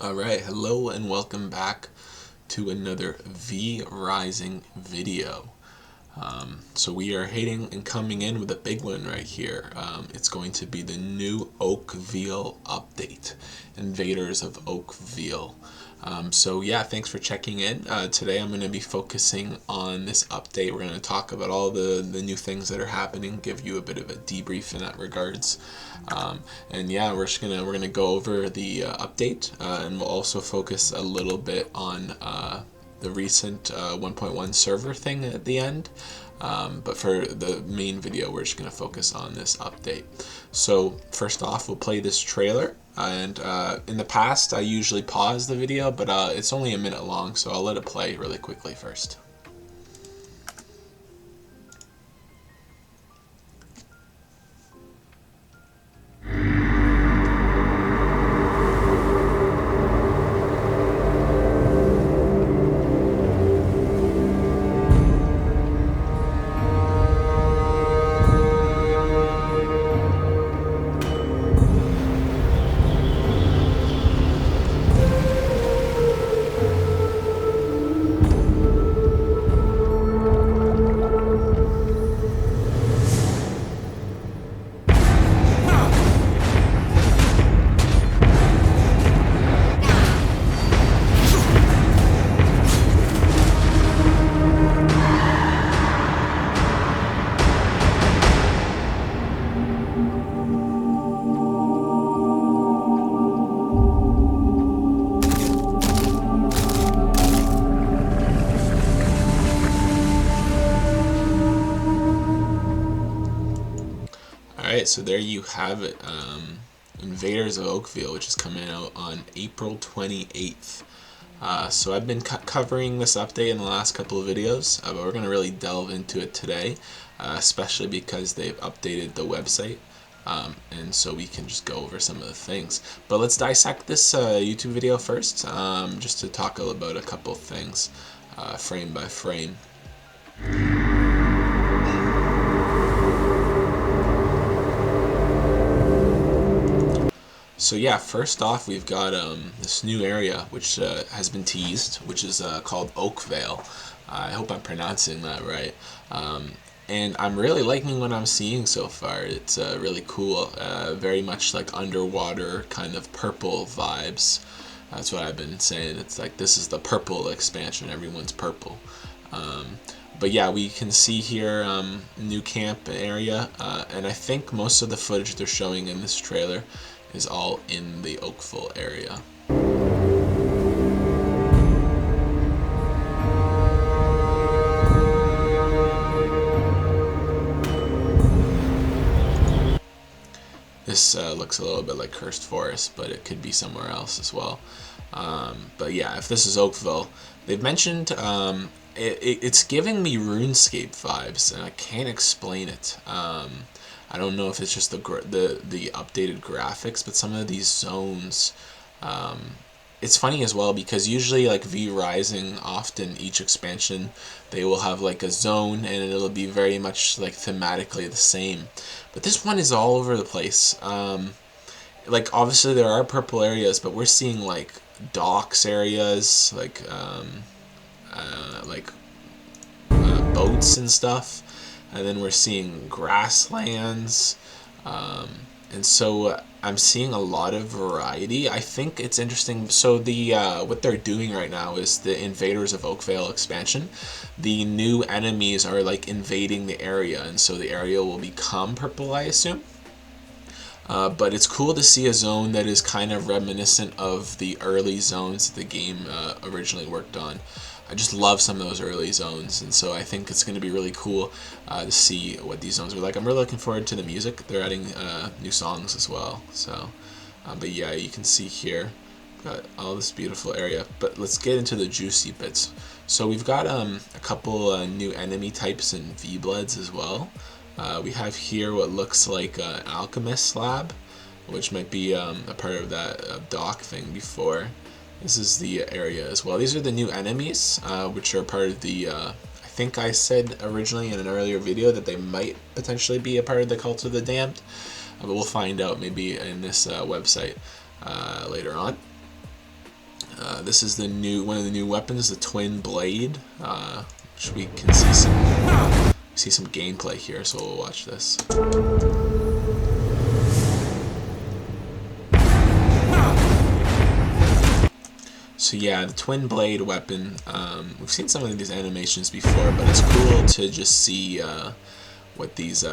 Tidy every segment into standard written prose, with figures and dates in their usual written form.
Alright, hello and welcome back to another V Rising video. So we are hitting and coming in with a big one right here. It's going to be the new Oakveil update, Invaders of Oakveil. So yeah, thanks for checking in. Today I'm going to be focusing on this update. We're going to talk about all the new things that are happening, give you a bit of a debrief in that regards. And yeah, we're gonna go over the update, and we'll also focus a little bit on the recent 1.1 server thing at the end. But for the main video, we're just going to focus on this update. So first off, we'll play this trailer. And in the past, I usually pause the video, but it's only a minute long, so I'll let it play really quickly first. Alright, so there you have it. Invaders of Oakveil, which is coming out on April 28th. So I've been covering this update in the last couple of videos, but we're going to really delve into it today, especially because they've updated the website. And so we can just go over some of the things. But let's dissect this YouTube video first, just to talk about a couple of things, frame by frame. So yeah, first off, we've got this new area which has been teased, which is called Oakveil. I hope I'm pronouncing that right. And I'm really liking what I'm seeing so far. It's really cool, very much like underwater kind of purple vibes. That's what I've been saying. It's like this is the purple expansion. Everyone's purple. But yeah, we can see here new camp area, and I think most of the footage they're showing in this trailer is all in the Oakveil area. This looks a little bit like Cursed Forest, but it could be somewhere else as well. But yeah, if this is Oakveil, they've mentioned it's giving me RuneScape vibes, and I can't explain it. I don't know if it's just the updated graphics, but some of these zones, it's funny as well because usually like V Rising, often each expansion they will have like a zone and it'll be very much like thematically the same, but this one is all over the place. Like obviously there are purple areas, but we're seeing like docks areas, like boats and stuff, and then we're seeing grasslands, and so I'm seeing a lot of variety. I think it's interesting. So the what they're doing right now is the Invaders of Oakveil expansion. The new enemies are like invading the area, and so the area will become purple, I assume. But it's cool to see a zone that is kind of reminiscent of the early zones that the game originally worked on. I just love some of those early zones, and so I think it's going to be really cool to see what these zones are like. I'm really looking forward to the music. They're adding new songs as well. So, but yeah, you can see here, got all this beautiful area. But let's get into the juicy bits. So we've got a couple new enemy types and V-Bloods as well. We have here what looks like an alchemist lab, which might be a part of that dock thing before. This is the area as well. These are the new enemies, which are part of the, I think I said originally in an earlier video that they might potentially be a part of the Cult of the Damned, but we'll find out maybe in this website later on. This is one of the new weapons, the twin blade, which we can see some gameplay here. So we'll watch this. So yeah, the twin blade weapon. We've seen some of these animations before, but it's cool to just see what these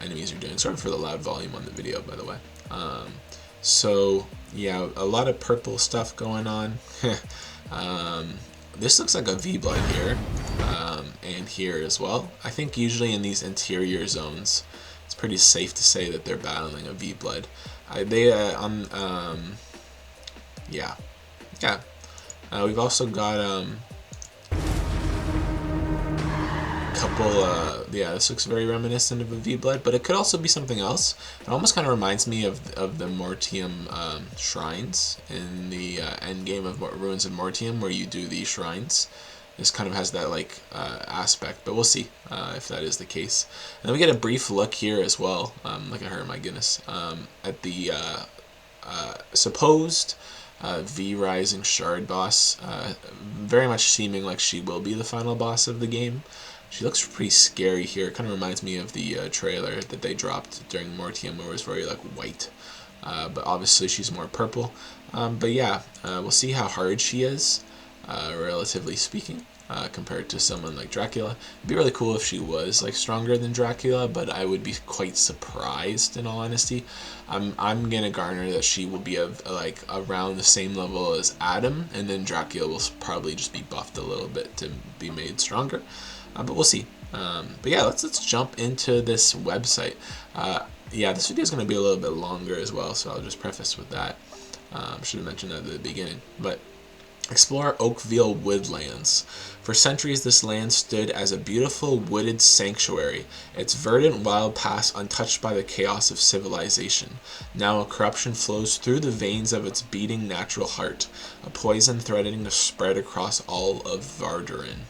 enemies are doing. Sorry for the loud volume on the video, by the way. So yeah, a lot of purple stuff going on. This looks like a V-Blood here, and here as well. I think usually in these interior zones, it's pretty safe to say that they're battling a V-Blood. Yeah. We've also got a couple. Yeah, this looks very reminiscent of a V-Blood, but it could also be something else. It almost kind of reminds me of the Mortium shrines in the end game of Ruins of Mortium, where you do the shrines. This kind of has that like aspect, but we'll see if that is the case. And then we get a brief look here as well. Look at her, my goodness, at the supposed V Rising Shard boss, very much seeming like she will be the final boss of the game. She looks pretty scary here. It kind of reminds me of the trailer that they dropped during Mortium, where it was very like white, but obviously she's more purple. But yeah, we'll see how hard she is, relatively speaking, compared to someone like Dracula. It'd be really cool if she was like stronger than Dracula, but I would be quite surprised, in all honesty. I'm gonna garner that she will be like around the same level as Adam, and then Dracula will probably just be buffed a little bit to be made stronger. But we'll see. But yeah, let's jump into this website. Yeah, this video is going to be a little bit longer as well, so I'll just preface with that. Should have mentioned that at the beginning. But explore Oakveil woodlands. For centuries, this land stood as a beautiful wooded sanctuary, its verdant wild past untouched by the chaos of civilization. Now a corruption flows through the veins of its beating natural heart, a poison threatening to spread across all of Vardarin.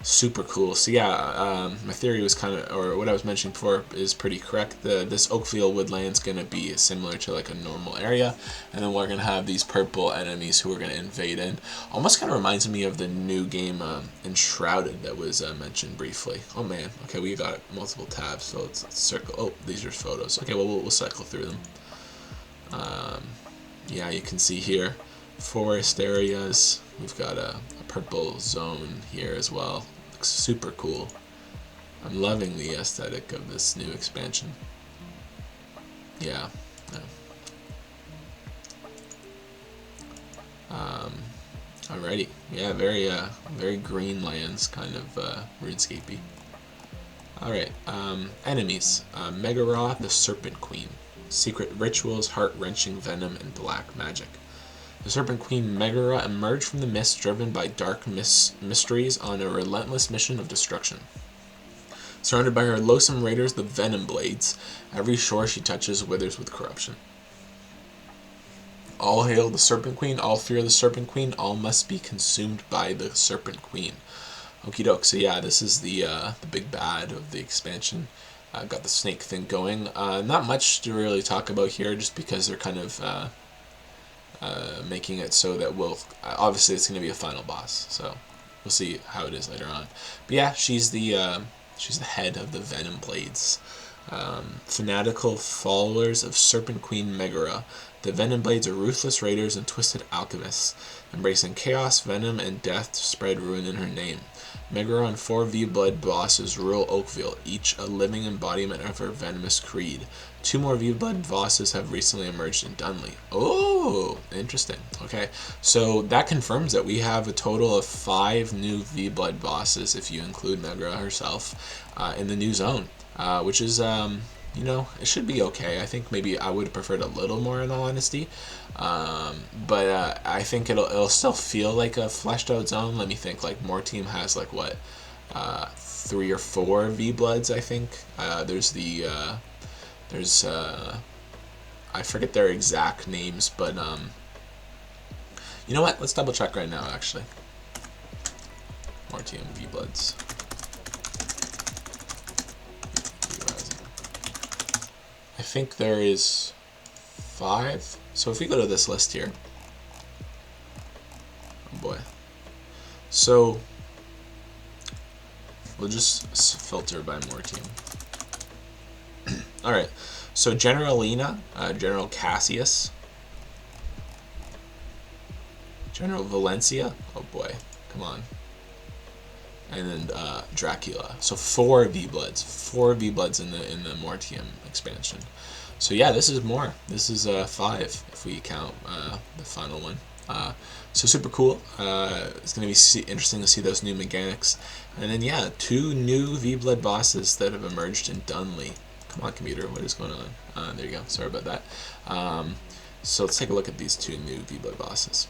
Super cool. So yeah, my theory was kind of, or what I was mentioning before is pretty correct. This Oakveil woodland's going to be similar to like a normal area, and then we're going to have these purple enemies who are going to invade in. Almost kind of reminds me of the new game Enshrouded that was mentioned briefly. Oh man, okay, we got multiple tabs, so let's circle. Oh, these are photos. Okay, well we'll cycle through them. Yeah, you can see here forest areas. We've got a purple zone here as well. Looks super cool. I'm loving the aesthetic of this new expansion. Yeah. Alrighty. Yeah, very green lands, kind of RuneScapey. Alright. Enemies. Megara, the Serpent Queen. Secret rituals, heart-wrenching venom, and black magic. The Serpent Queen Megara emerged from the mist, driven by dark mysteries on a relentless mission of destruction. Surrounded by her loathsome raiders, the Venom Blades, every shore she touches withers with corruption. All hail the Serpent Queen, all fear the Serpent Queen, all must be consumed by the Serpent Queen. Okie doke, so yeah, this is the big bad of the expansion. Got the snake thing going. Not much to really talk about here, just because they're kind of making it so that obviously it's going to be a final boss, so we'll see how it is later on. But yeah, she's the head of the Venom Blades. Fanatical followers of Serpent Queen Megara, the Venom Blades are ruthless raiders and twisted alchemists, embracing chaos, venom, and death to spread ruin in her name. Megara and 4 V-Blood bosses rule Oakveil, each a living embodiment of her venomous creed. 2 more V-Blood bosses have recently emerged in Dunley. Oh, interesting. Okay, so that confirms that we have a total of 5 new V-Blood bosses, if you include Megara herself, in the new zone, which is, you know, it should be okay. I think maybe I would have preferred a little more, in all honesty. But I think it'll still feel like a fleshed out zone. Let me think. Like Mortium has like what, 3 or 4 V-Bloods, I think. There's I forget their exact names, but you know what? Let's double check right now. Actually, Mortium V-Bloods. I think there is 5. So if we go to this list here, boy. So we'll just filter by more team. All right. So General Lena, General Cassius, General Valencia. Oh boy, come on. And then Dracula. So 4 V-Bloods. 4 V-Bloods in the Mortium expansion. So yeah, this is more. This is 5 if we count the final one. So super cool. It's going to be interesting to see those new mechanics. And then yeah, 2 new V-Blood bosses that have emerged in Dunley. Come on, computer, what is going on? There you go. Sorry about that. So let's take a look at these 2 new V-Blood bosses.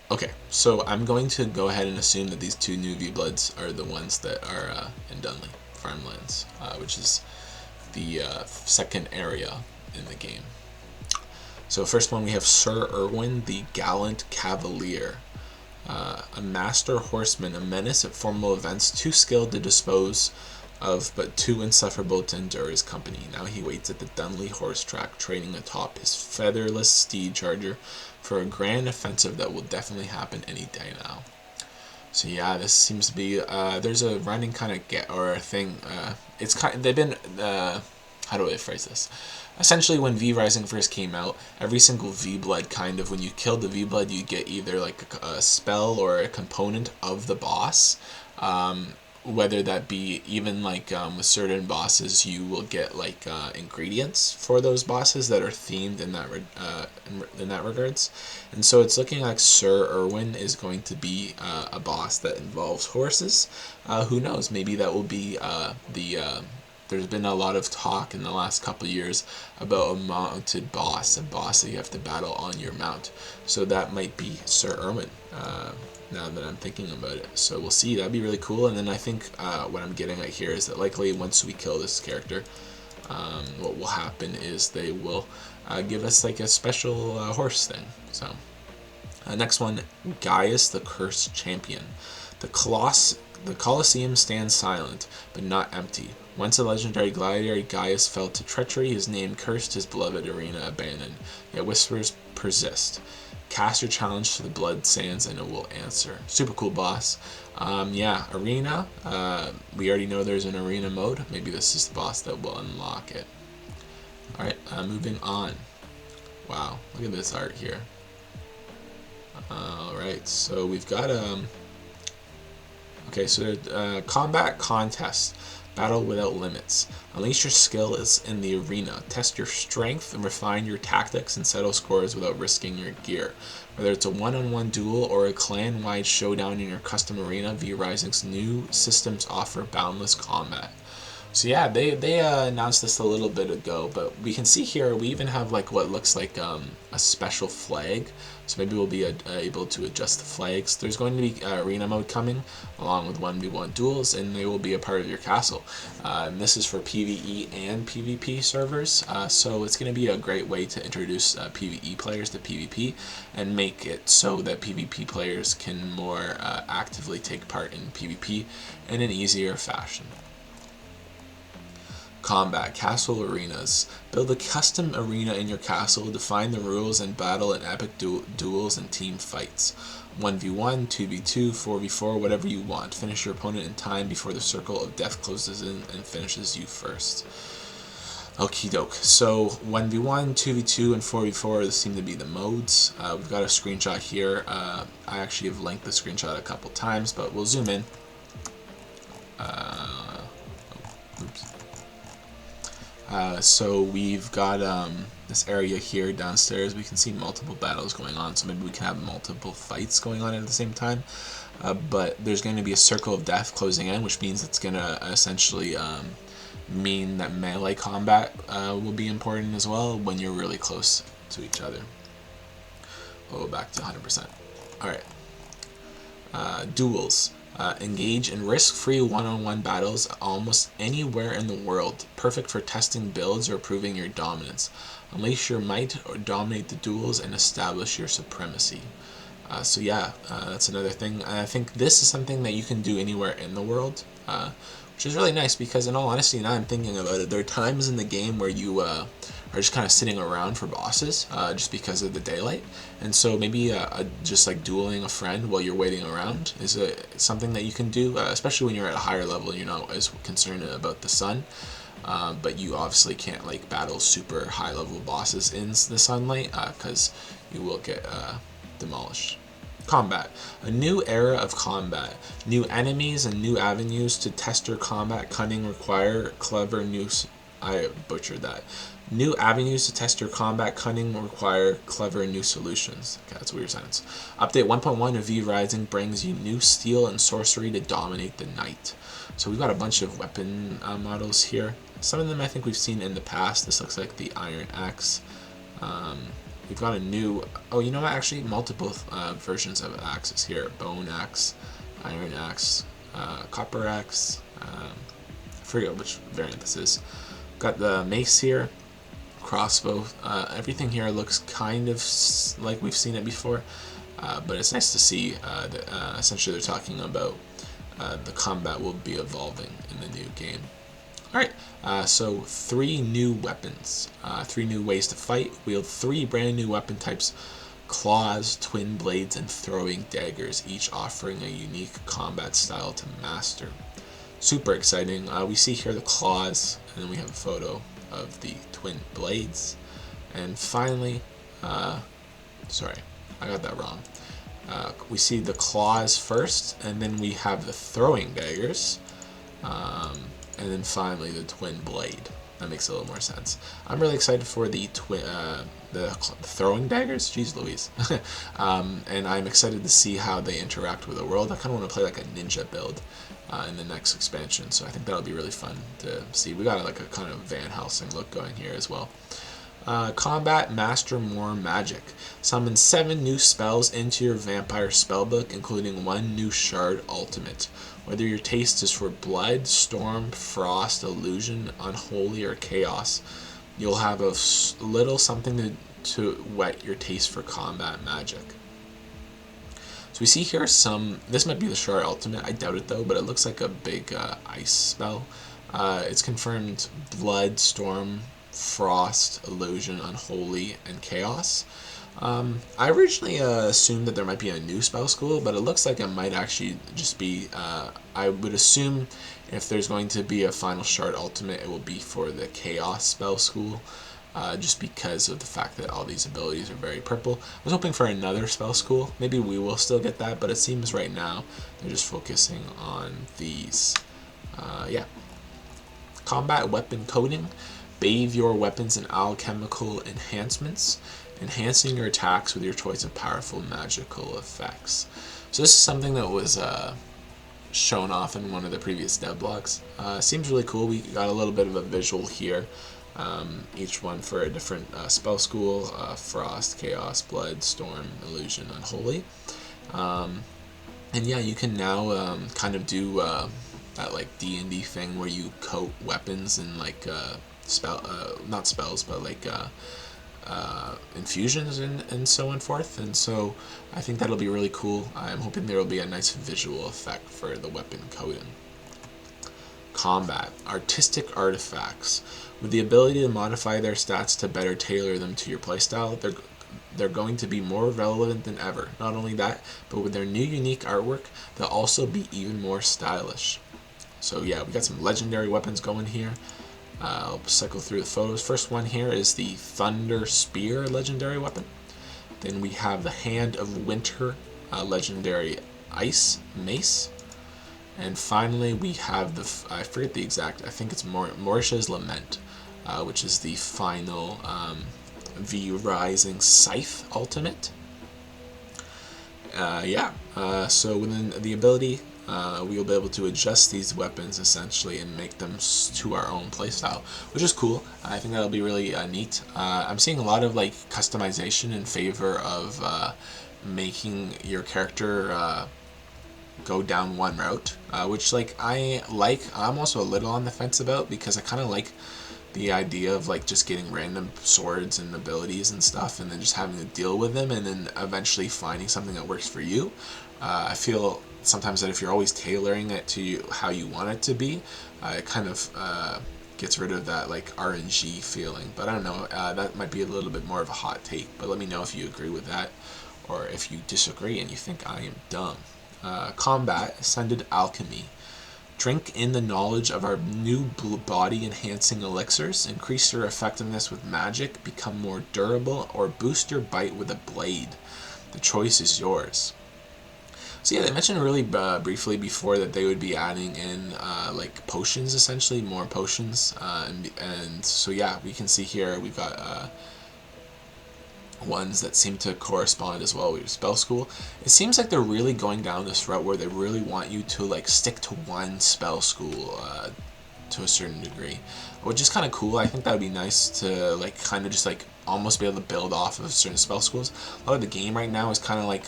Okay, so I'm going to go ahead and assume that these 2 new V-Bloods are the ones that are in Dunley Farmlands, which is the second area in the game. So first one, we have Sir Erwin, the Gallant Cavalier. A master horseman, a menace at formal events, too skilled to dispose of, but too insufferable to endure his company. Now he waits at the Dunley horse track, training atop his featherless steed charger for a grand offensive that will definitely happen any day now. So yeah, this seems to be there's a running kind of or a thing. It's kind. They've been how do I phrase this? Essentially, when V Rising first came out, every single V Blood kind of, when you killed the V Blood, you get either like a spell or a component of the boss. Whether that be even like with certain bosses, you will get like ingredients for those bosses that are themed in that regards. And so it's looking like Sir Erwin is going to be a boss that involves horses. Who knows? Maybe that will be there's been a lot of talk in the last couple of years about a mounted boss, a boss that you have to battle on your mount. So that might be Sir Erwin, now that I'm thinking about it. So we'll see. That'd be really cool. And then I think what I'm getting at here is that likely once we kill this character, what will happen is they will give us like a special horse thing. So next one, Gaius the Cursed Champion. The Colosseum stands silent, but not empty. Once a legendary gladiator, Gaius fell to treachery, his name cursed, his beloved arena abandoned. Yet whispers persist. Cast your challenge to the blood sands and it will answer. Super cool boss. Yeah, arena. We already know there's an arena mode. Maybe this is the boss that will unlock it. Alright, moving on. Wow, look at this art here. Alright, so we've got okay, so combat contest. Battle without limits. Unleash your skills in the arena. Test your strength and refine your tactics and settle scores without risking your gear. Whether it's a one-on-one duel or a clan-wide showdown in your custom arena, V Rising's new systems offer boundless combat. So yeah, they announced this a little bit ago, but we can see here we even have like what looks like a special flag. So maybe we'll be able to adjust the flags. There's going to be arena mode coming along with 1v1 duels, and they will be a part of your castle. And this is for PvE and PvP servers, so it's going to be a great way to introduce PvE players to PvP and make it so that PvP players can more actively take part in PvP in an easier fashion. Combat Castle Arenas. Build a custom arena in your castle, define the rules, and battle in epic duels and team fights. 1v1, 2v2, 4v4, whatever you want. Finish your opponent in time before the circle of death closes in and finishes you first. Okie doke. So 1v1, 2v2, and 4v4 seem to be the modes. We've got a screenshot here. I actually have linked the screenshot a couple times, but we'll zoom in. Oops. So we've got this area here downstairs. We can see multiple battles going on, so maybe we can have multiple fights going on at the same time. But there's going to be a circle of death closing in, which means it's going to essentially mean that melee combat will be important as well when you're really close to each other. Oh, back to 100%. Alright. Duels. Engage in risk-free one-on-one battles almost anywhere in the world, perfect for testing builds or proving your dominance. Unleash your might or dominate the duels and establish your supremacy. So yeah, that's another thing. I think this is something that you can do anywhere in the world, which is really nice because, in all honesty, now I'm thinking about it, there are times in the game where you are just kind of sitting around for bosses just because of the daylight, and so maybe just like dueling a friend while you're waiting around is something that you can do, especially when you're at a higher level and you're not as concerned about the sun. But you obviously can't like battle super high level bosses in the sunlight because you will get demolished. Combat. A new era of combat. New enemies and new avenues to test your combat cunning require clever new... I butchered that. New avenues to test your combat cunning require clever new solutions. Okay, that's a weird sentence. Update 1.1 of V Rising brings you new steel and sorcery to dominate the night. So we've got a bunch of weapon models here. Some of them I think we've seen in the past. This looks like the Iron Axe. We've got a new... Oh, you know what? Actually, multiple versions of axes here. Bone Axe, Iron Axe, Copper Axe. I forget which variant this is. Got the mace here. Crossbow. Everything here looks kind of like we've seen it before. But it's nice to see that essentially they're talking about the combat will be evolving in the new game. Alright, so 3 new weapons, 3 new ways to fight. Wield 3 brand new weapon types: claws, twin blades, and throwing daggers, each offering a unique combat style to master. Super exciting. We see here the claws, and then we have a photo of the twin blades. And finally, sorry, I got that wrong. We see the claws first, and then we have the throwing daggers. And then finally the twin blade. That makes a little more sense. I'm really excited for the throwing daggers. Jeez Louise. And I'm excited to see how they interact with the world. I kind of want to play like a ninja build in the next expansion, so I think that'll be really fun to see. We got like a kind of Van Helsing look going here as well. Combat, master more magic. Summon 7 new spells into your vampire spellbook, including 1 new shard ultimate. Whether your taste is for blood, storm, frost, illusion, unholy, or chaos, you'll have a little something to whet your taste for combat magic. So we see here some... This might be the shard ultimate. I doubt it though, but it looks like a big ice spell. It's confirmed blood, storm, frost, illusion, unholy, and chaos. I originally assumed that there might be a new spell school, but it looks like it might actually just be... I would assume if there's going to be a final shard ultimate, it will be for the chaos spell school, just because of the fact that all these abilities are very purple. I was hoping for another spell school. Maybe we will still get that, but it seems right now they're just focusing on these. Yeah. Combat weapon coding. Bathe your weapons in alchemical enhancements, enhancing your attacks with your choice of powerful magical effects. So this is something that was shown off in one of the previous devlogs. Seems really cool. We got a little bit of a visual here, each one for a different spell school: frost, chaos, blood, storm, illusion, unholy. And yeah, you can now kind of do that like D&D thing where you coat weapons in like not spells, but like infusions and so on forth. And so I think that'll be really cool. I'm hoping there will be a nice visual effect for the weapon coding. Combat. Artistic artifacts. With the ability to modify their stats to better tailor them to your playstyle, they're going to be more relevant than ever. Not only that, but with their new unique artwork, they'll also be even more stylish. So yeah, we got some legendary weapons going here. I'll cycle through the photos. First one here is the Thunder Spear legendary weapon. Then we have the Hand of Winter legendary ice mace. And finally we have the, I forget the exact, I think it's Morisha's Lament, which is the final V Rising Scythe ultimate. So within the ability, we will be able to adjust these weapons essentially and make them to our own playstyle, which is cool. I think that'll be really neat. I'm seeing a lot of like customization in favor of making your character go down one route, which I'm also a little on the fence about, because I kind of like the idea of like just getting random swords and abilities and stuff and then just having to deal with them and then eventually finding something that works for you. I feel sometimes that if you're always tailoring it to how you want it to be, it kind of gets rid of that like RNG feeling. But I don't know, that might be a little bit more of a hot take, but let me know if you agree with that or if you disagree and you think I am dumb. Combat, Ascended Alchemy. Drink in the knowledge of our new body enhancing elixirs, increase your effectiveness with magic, become more durable, or boost your bite with a blade. The choice is yours. So yeah, they mentioned really briefly before that they would be adding in like potions, essentially more potions, and so yeah, we can see here we've got ones that seem to correspond as well with your spell school. It seems like they're really going down this route where they really want you to like stick to one spell school to a certain degree, which is kind of cool. I think that would be nice to like kind of just like almost be able to build off of certain spell schools. A lot of the game right now is kind of like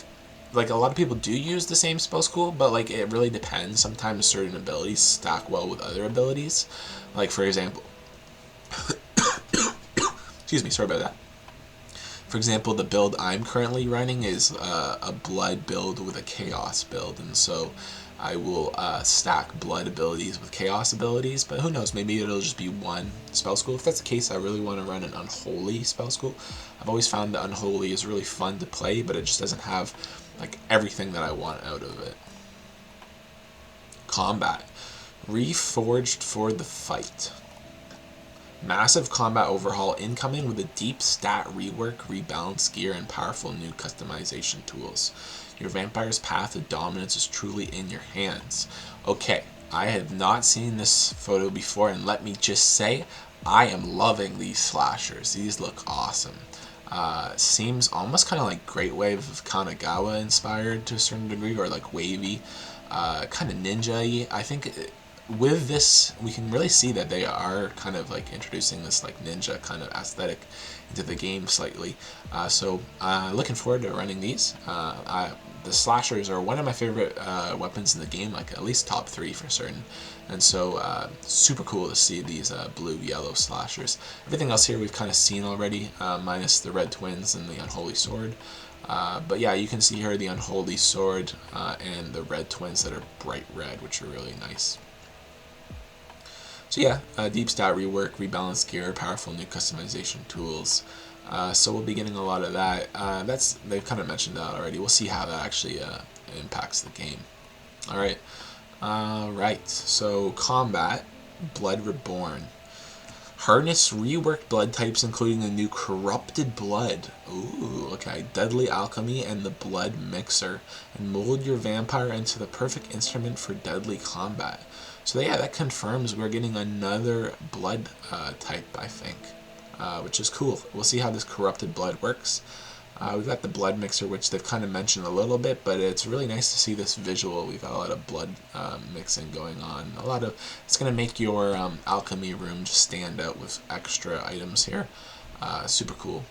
a lot of people do use the same spell school, but like it really depends. Sometimes certain abilities stack well with other abilities. Like for example, excuse me, sorry about that. For example, the build I'm currently running is a blood build with a chaos build, and so I will stack blood abilities with chaos abilities, but who knows, maybe it'll just be one spell school. If that's the case, I really want to run an unholy spell school. I've always found that unholy is really fun to play, but it just doesn't have like everything that I want out of it. Combat. Reforged for the fight. Massive combat overhaul incoming with a deep stat rework, rebalance gear, and powerful new customization tools. Your vampire's path to dominance is truly in your hands. Okay, I have not seen this photo before, and let me just say, I am loving these slashers. These look awesome. Seems almost kind of like Great Wave of Kanagawa inspired to a certain degree, or like wavy, kind of ninja-y. I think with this, we can really see that they are kind of like introducing this like ninja kind of aesthetic into the game slightly. So looking forward to running these. The slashers are one of my favorite weapons in the game, like at least top 3 for certain. And so super cool to see these blue-yellow slashers. Everything else here we've kind of seen already, minus the red twins and the unholy sword. But yeah, you can see here the unholy sword and the red twins that are bright red, which are really nice. So yeah, deep stat rework, rebalance gear, powerful new customization tools. So we'll be getting a lot of that. They've kind of mentioned that already. We'll see how that actually impacts the game. All right. Right. So combat, Blood Reborn. Harness reworked blood types, including the new Corrupted Blood. Ooh, okay. Deadly Alchemy and the Blood Mixer, and mold your vampire into the perfect instrument for deadly combat. So yeah, that confirms we're getting another blood type, I think, which is cool. We'll see how this Corrupted Blood works. We've got the Blood Mixer, which they've kind of mentioned a little bit, but it's really nice to see this visual. We've got a lot of blood mixing going on. It's going to make your alchemy room just stand out with extra items here. Super cool.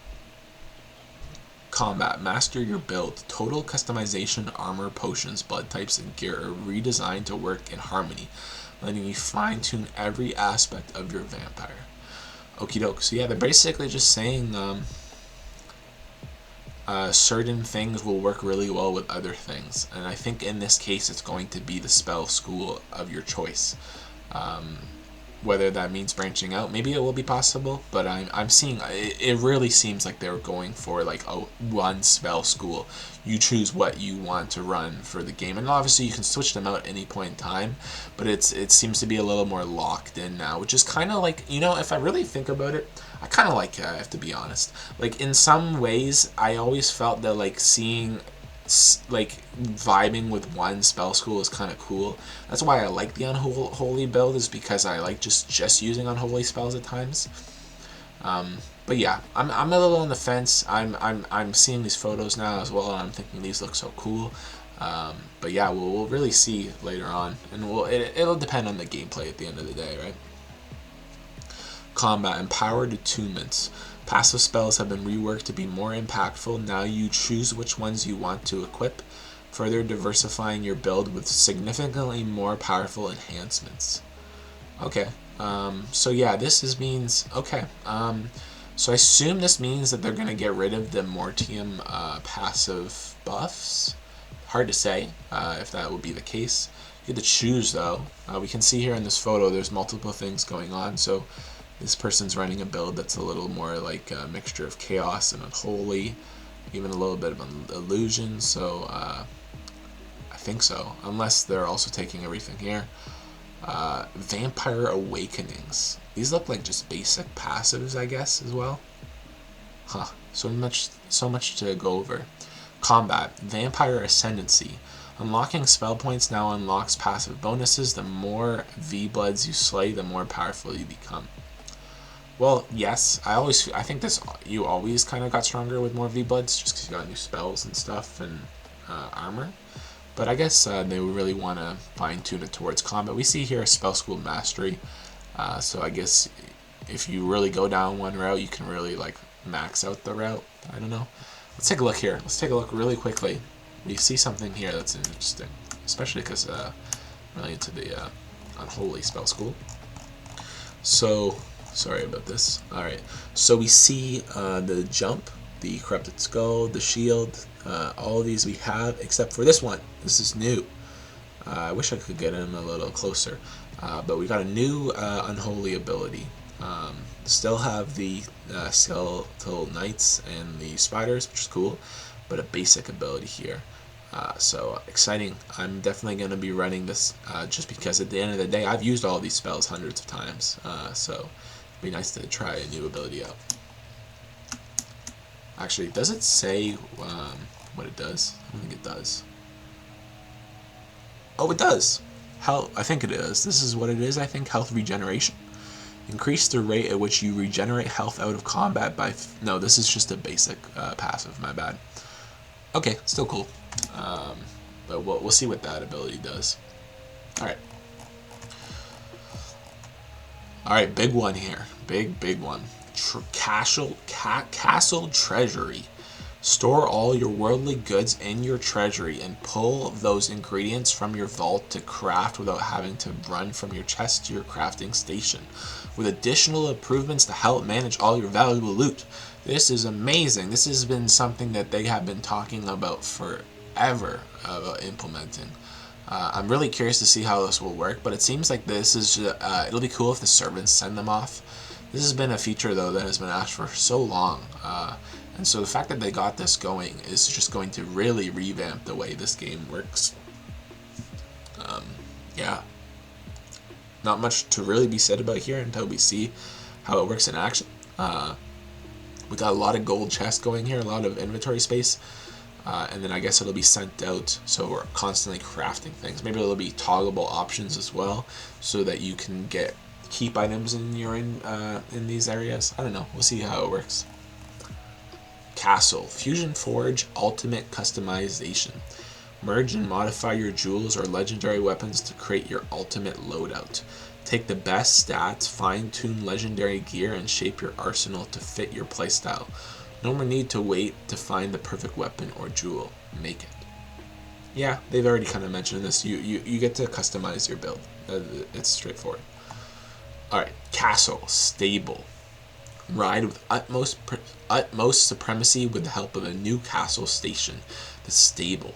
Combat. Master your build. Total customization, armor, potions, blood types, and gear are redesigned to work in harmony, letting you fine-tune every aspect of your vampire. Okie doke. So yeah, they're basically just saying certain things will work really well with other things, and I think in this case it's going to be the spell school of your choice. Whether that means branching out, maybe it will be possible, but I'm seeing it really seems like they're going for like a one spell school. You choose what you want to run for the game, and obviously you can switch them out at any point in time, but it seems to be a little more locked in now, which is kind of like, you know, if I really think about it, I kind of like it, I have to be honest. Like in some ways I always felt that like seeing like vibing with one spell school is kind of cool. That's why I like the unholy build, is because I like just using unholy spells at times. But yeah, I'm a little on the fence. I'm seeing these photos now as well, and I'm thinking these look so cool. But yeah, we'll really see later on, and it'll depend on the gameplay at the end of the day, right? Combat. Empowered attunements. Passive spells have been reworked to be more impactful. Now you choose which ones you want to equip, further diversifying your build with significantly more powerful enhancements. Okay, so yeah, means, okay, so I assume this means that they're going to get rid of the Mortium passive buffs, Hard to say if that would be the case. You get to choose though. We can see here in this photo there's multiple things going on. So this person's running a build that's a little more like a mixture of chaos and unholy, even a little bit of an illusion. So I think so, unless they're also taking everything here. Vampire Awakenings. These look like just basic passives, I guess, as well. Huh. So much to go over. Combat. Vampire Ascendancy. Unlocking spell points now unlocks passive bonuses. The more V-Bloods you slay, the more powerful you become. Well, yes, I think you always kind of got stronger with more V-Bloods, just because you got new spells and stuff and armor. But I guess they really want to fine-tune it towards combat. We see here a Spell School Mastery, so I guess if you really go down one route, you can really like max out the route. I don't know. Let's take a look here. Let's take a look really quickly. We see something here that's interesting, especially because I'm really into the Unholy Spell School. So, sorry about this. Alright, so we see the jump, the Corrupted Skull, the shield, all of these we have, except for this one. This is new. I wish I could get him a little closer. But we got a new Unholy ability. Still have the Skeletal Knights and the Spiders, which is cool, but a basic ability here. So exciting. I'm definitely going to be running this just because at the end of the day, I've used all these spells hundreds of times. So it'd be nice to try a new ability out. Actually, does it say what it does? I don't think it does. Oh, it does. Health. I think it is. This is what it is. I think health regeneration. Increase the rate at which you regenerate health out of combat by... No, this is just a basic passive. My bad. Okay, still cool. But we'll see what that ability does. Alright. Alright, big one here. Big one. Castle Treasury. Store all your worldly goods in your treasury and pull those ingredients from your vault to craft without having to run from your chest to your crafting station, with additional improvements to help manage all your valuable loot. This is amazing. This has been something that they have been talking about forever, about implementing. I'm really curious to see how this will work, but it seems like this is it'll be cool if the servants send them off. This has been a feature though that has been asked for so long. And so the fact that they got this going is just going to really revamp the way this game works. Yeah. Not much to really be said about here until we see how it works in action. We got a lot of gold chests going here, a lot of inventory space. And then I guess it'll be sent out, so we're constantly crafting things. Maybe there'll be toggleable options as well, so that you can keep items in these areas. I don't know. We'll see how it works. Castle. Fusion Forge Ultimate Customization. Merge and modify your jewels or legendary weapons to create your ultimate loadout. Take the best stats, fine-tune legendary gear, and shape your arsenal to fit your playstyle. No more need to wait to find the perfect weapon or jewel. Make it. Yeah, they've already kind of mentioned this. You get to customize your build. It's straightforward. Alright, Castle. Stable. Ride with utmost supremacy with the help of a new castle station, the Stable.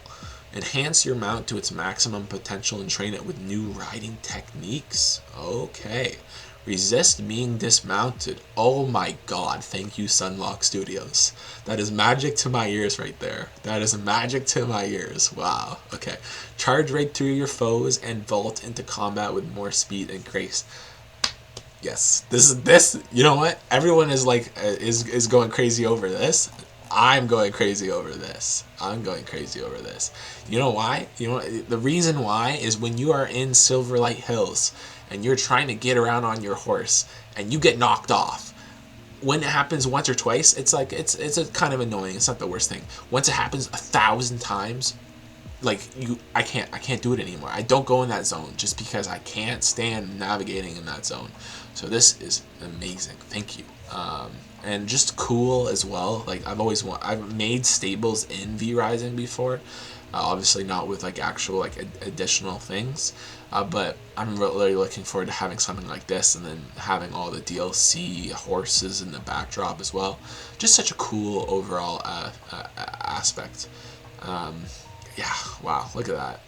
Enhance your mount to its maximum potential and train it with new riding techniques. Okay. Resist being dismounted. Oh my god, thank you Sunlock Studios. That is magic to my ears right there. That is magic to my ears. Wow. Okay. Charge right through your foes and vault into combat with more speed and grace. Yes. This you know what? Everyone is like is going crazy over this. I'm going crazy over this. I'm going crazy over this. You know why? You know the reason why is when you are in Silverlight Hills and you're trying to get around on your horse and you get knocked off. When it happens once or twice, it's like it's a kind of annoying. It's not the worst thing. Once it happens 1,000 times, like I can't do it anymore. I don't go in that zone just because I can't stand navigating in that zone. So this is amazing. Thank you. And just cool as well. Like I've made stables in V-Rising before. Obviously not with like actual like additional things. But I'm really looking forward to having something like this, and then having all the DLC horses in the backdrop as well. Just such a cool overall aspect. Yeah, wow, look at that.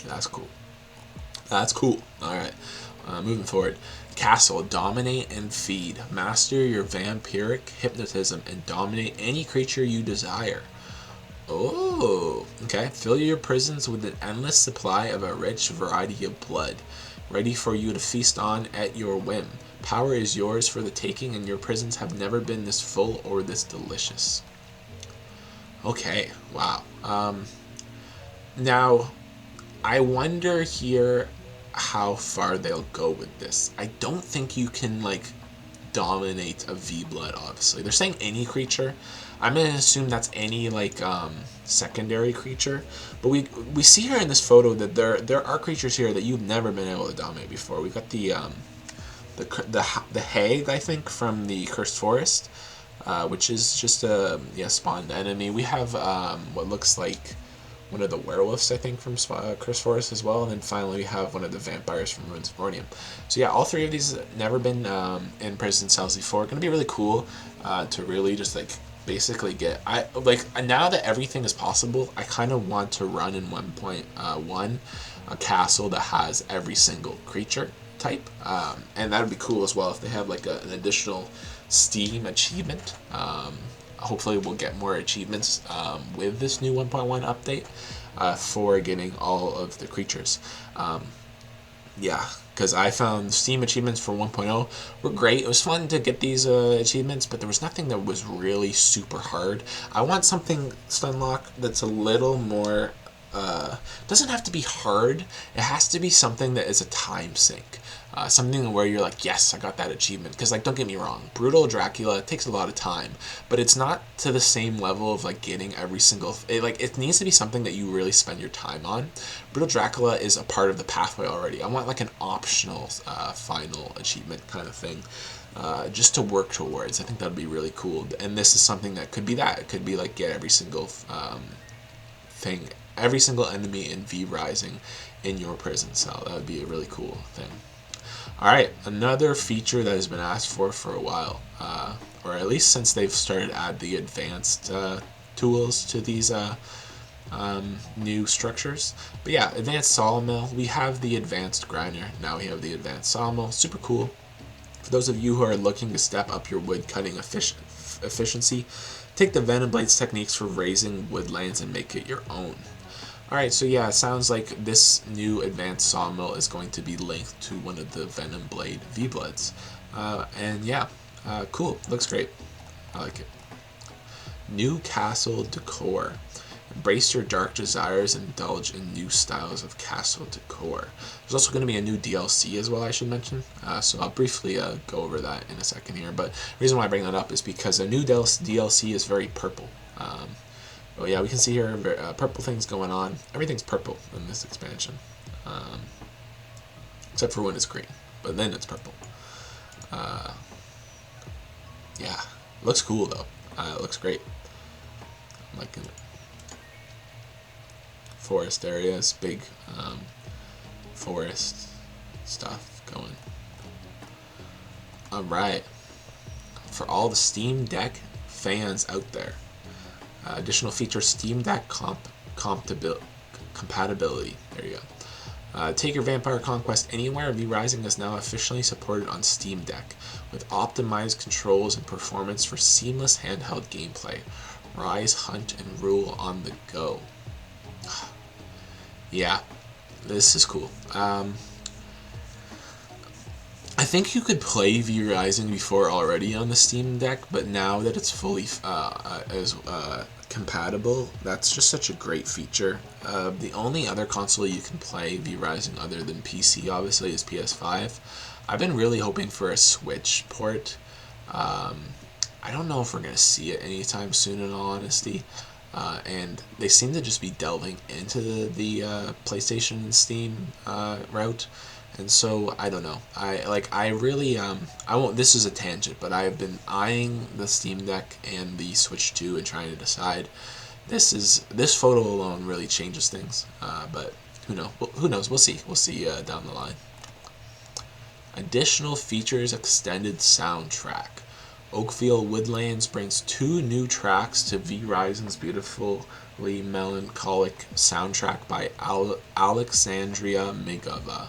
That's cool. That's cool. All right, moving forward. Castle, dominate and feed. Master your vampiric hypnotism and dominate any creature you desire. Oh, okay. Fill your prisons with an endless supply of a rich variety of blood, ready for you to feast on at your whim. Power is yours for the taking, and your prisons have never been this full or this delicious. Okay, wow. Now, I wonder here how far they'll go with this. I don't think you can like dominate a V blood. Obviously, they're saying any creature. I'm gonna assume that's any like secondary creature. But we see here in this photo that there are creatures here that you've never been able to dominate before. We've got the hag, I think, from the Cursed Forest, which is just a spawned enemy. We have what looks like one of the werewolves, I think, from Cursed Forest as well, and then finally we have one of the vampires from Ruins of Ornium. So yeah, all three of these have never been in prison cells before. Going to be really cool to really just like basically get now that everything is possible. I kind of want to run in 1.1 a castle that has every single creature type, and that would be cool as well if they have like an additional Steam achievement. Hopefully we'll get more achievements with this new 1.1 update for getting all of the creatures. Yeah, because I found Steam achievements for 1.0 were great. It was fun to get these achievements, but there was nothing that was really super hard. I want something, Stunlock, that's a little more... doesn't have to be hard. It has to be something that is a time sink. Something where you're like, yes, I got that achievement. Because, like, don't get me wrong, Brutal Dracula takes a lot of time, but it's not to the same level of, like, getting every single... It needs to be something that you really spend your time on. Brutal Dracula is a part of the pathway already. I want, like, an optional final achievement kind of thing. Just to work towards. I think that would be really cool. And this is something that could be that. It could be, like, get every single thing, every single enemy in V Rising in your prison cell. That would be a really cool thing. Alright, another feature that has been asked for a while, or at least since they've started to add the advanced tools to these new structures. But yeah, advanced sawmill. We have the advanced grinder. Now we have the advanced sawmill. Super cool. For those of you who are looking to step up your wood cutting efficiency, take the Venom Blades techniques for raising woodlands and make it your own. Alright, so yeah, it sounds like this new advanced sawmill is going to be linked to one of the Venom Blade V-Bloods. And yeah, cool. Looks great. I like it. New castle decor. Embrace your dark desires and indulge in new styles of castle decor. There's also going to be a new DLC as well, I should mention. So I'll briefly go over that in a second here. But the reason why I bring that up is because the new DLC is very purple. Oh yeah, we can see here purple things going on. Everything's purple in this expansion, except for when it's green. But then it's purple. Yeah, looks cool though. It looks great. I'm liking it. Forest areas, big forest stuff going. All right, for all the Steam Deck fans out there. Additional feature Steam Deck compatibility. There you go. Take your Vampire Conquest anywhere. V Rising is now officially supported on Steam Deck with optimized controls and performance for seamless handheld gameplay. Rise, hunt, and rule on the go. Yeah, this is cool. I think you could play V Rising before already on the Steam Deck, but now that it's fully compatible, that's just such a great feature. The only other console you can play V Rising other than PC, obviously, is PS5. I've been really hoping for a Switch port. I don't know if we're going to see it anytime soon, in all honesty. And they seem to just be delving into the PlayStation and Steam route. And so I don't know. I really I won't. This is a tangent, but I've been eyeing the Steam Deck and the Switch 2 and trying to decide. This photo alone really changes things. But who knows? Who knows? We'll see. We'll see down the line. Additional features, extended soundtrack. Oakveil Woodlands brings 2 new tracks to V Rising's beautifully melancholic soundtrack by Alexandria Migava,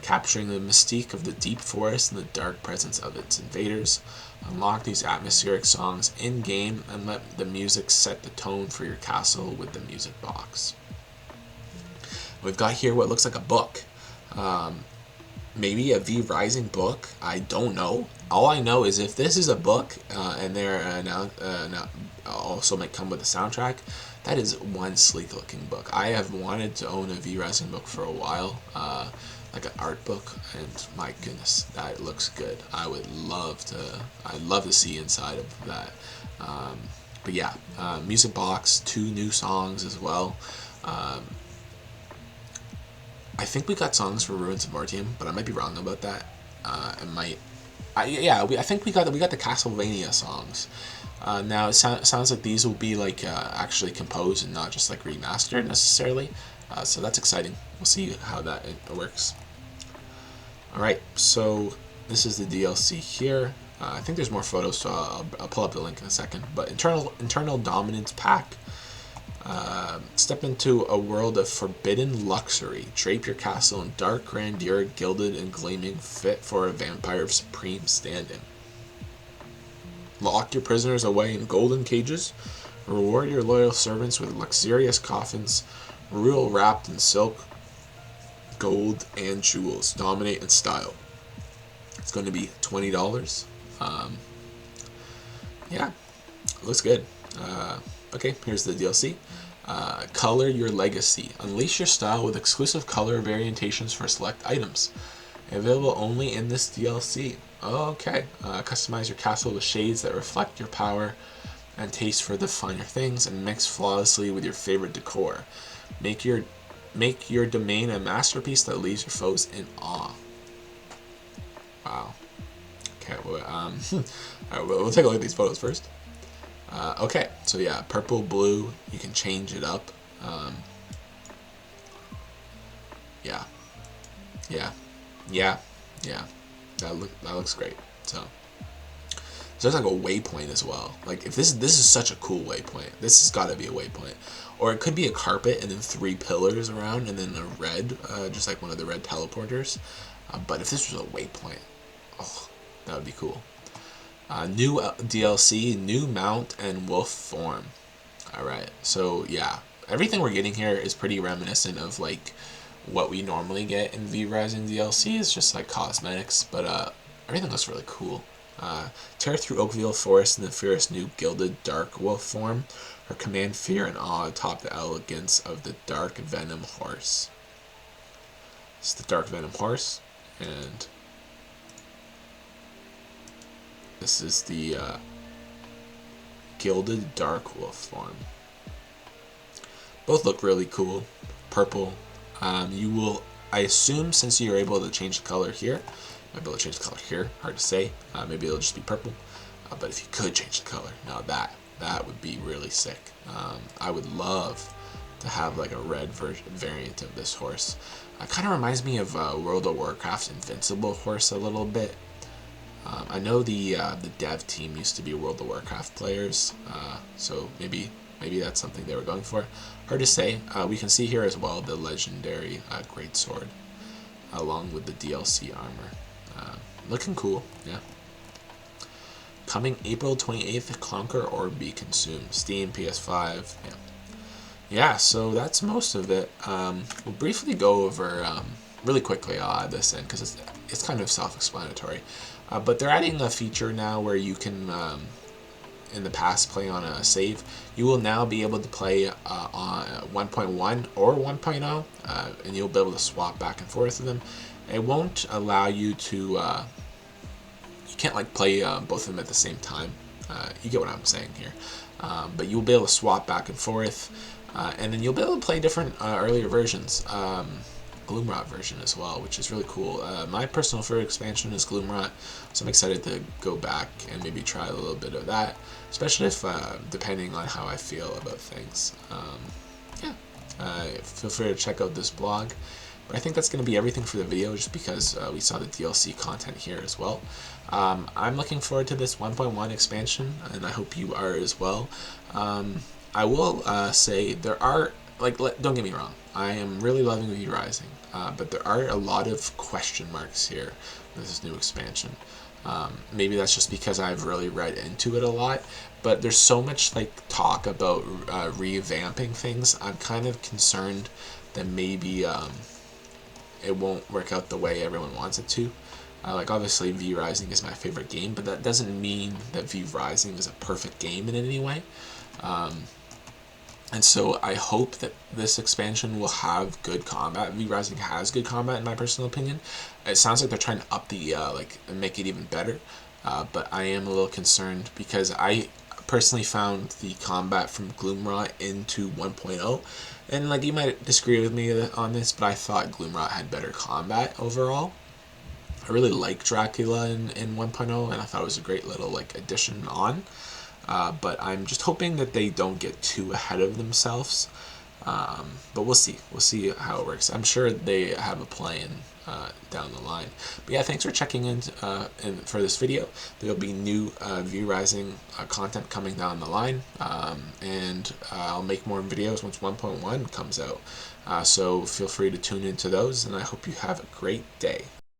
capturing the mystique of the deep forest and the dark presence of its invaders. Unlock these atmospheric songs in-game and let the music set the tone for your castle with the music box. We've got here what looks like a book. Maybe a V Rising book. I don't know. All I know is if this is a book and they're now also might come with a soundtrack, that is one sleek looking book. I have wanted to own a V Rising book for a while, like an art book, and my goodness, that looks good. I'd love to see inside of that. But yeah, music box, 2 new songs as well. I think we got songs for Ruins of Mortium, but I might be wrong about that. I think we got the Castlevania songs. Now it sounds like these will be like actually composed and not just like remastered necessarily. So that's exciting. We'll see how that works. All right, so this is the DLC here. I think there's more photos, so I'll pull up the link in a second. But internal dominance pack. Step into a world of forbidden luxury. Drape your castle in dark grandeur, gilded and gleaming, fit for a vampire of supreme stand-in. Lock your prisoners away in golden cages. Reward your loyal servants with luxurious coffins. Rule wrapped in silk, gold, and jewels. Dominate in style. It's going to be $20. Yeah, looks good. Okay, here's the DLC. Color your legacy. Unleash your style with exclusive color variations for select items. Available only in this DLC. Okay. Customize your castle with shades that reflect your power and taste for the finer things, and mix flawlessly with your favorite decor. Make your domain a masterpiece that leaves your foes in awe. Wow. Okay. Well, all right, we'll take a look at these photos first. Okay, so yeah, purple, blue, you can change it up. Yeah, that looks great. So there's like a waypoint as well. Like if this is such a cool waypoint. This has got to be a waypoint, or it could be a carpet and then 3 pillars around and then a red, just like one of the red teleporters. But if this was a waypoint, oh, that would be cool. New DLC, new mount, and wolf form. Alright, so yeah, everything we're getting here is pretty reminiscent of like what we normally get in V Rising DLC. It's just like cosmetics, but everything looks really cool. Tear through Oakveil Forest in the fierce new gilded dark wolf form, or command fear and awe atop the elegance of the dark venom horse. It's the dark venom horse, and this is the gilded dark wolf form. Both look really cool. Purple. You will, I assume, since you're able to change the color here, might be able to change the color here. Hard to say. Maybe it'll just be purple. But if you could change the color, now that would be really sick. I would love to have like a red variant of this horse. It kind of reminds me of World of Warcraft's Invincible horse a little bit. I know the dev team used to be World of Warcraft players, so maybe that's something they were going for. Hard to say. We can see here as well the legendary greatsword, along with the DLC armor. Looking cool, yeah. Coming April 28th, Conquer or Be Consumed. Steam, PS5, yeah. Yeah, so that's most of it. We'll briefly go over, really quickly, I'll add this in, because it's kind of self-explanatory. But they're adding a feature now where you can, in the past, play on a save. You will now be able to play on 1.1 or 1.0, and you'll be able to swap back and forth with them. It won't allow you to, you can't like play both of them at the same time. You get what I'm saying here. But you'll be able to swap back and forth, and then you'll be able to play different earlier versions. Gloomrot version as well, which is really cool. My personal favorite expansion is Gloomrot, so I'm excited to go back and maybe try a little bit of that, especially if depending on how I feel about things. Yeah, feel free to check out this blog, But I think that's going to be everything for the video, just because we saw the DLC content here as well. I'm looking forward to this 1.1 expansion, and I hope you are as well. I will say there are, like, don't get me wrong, I am really loving V Rising, but there are a lot of question marks here with this new expansion. Maybe that's just because I've really read into it a lot, but there's so much like talk about revamping things. I'm kind of concerned that maybe it won't work out the way everyone wants it to. Like, obviously V Rising is my favorite game, but that doesn't mean that V Rising is a perfect game in any way. And so I hope that this expansion will have good combat. V Rising has good combat in my personal opinion. It sounds like they're trying to up the like and make it even better. But I am a little concerned because I personally found the combat from Gloomrot into 1.0, and like, you might disagree with me on this, but I thought Gloomrot had better combat overall. I really like Dracula in 1.0, and I thought it was a great little like addition on. But I'm just hoping that they don't get too ahead of themselves. But we'll see. We'll see how it works. I'm sure they have a plan down the line. But yeah, thanks for checking in for this video. There'll be new V Rising content coming down the line. And I'll make more videos once 1.1 comes out. So feel free to tune into those, and I hope you have a great day.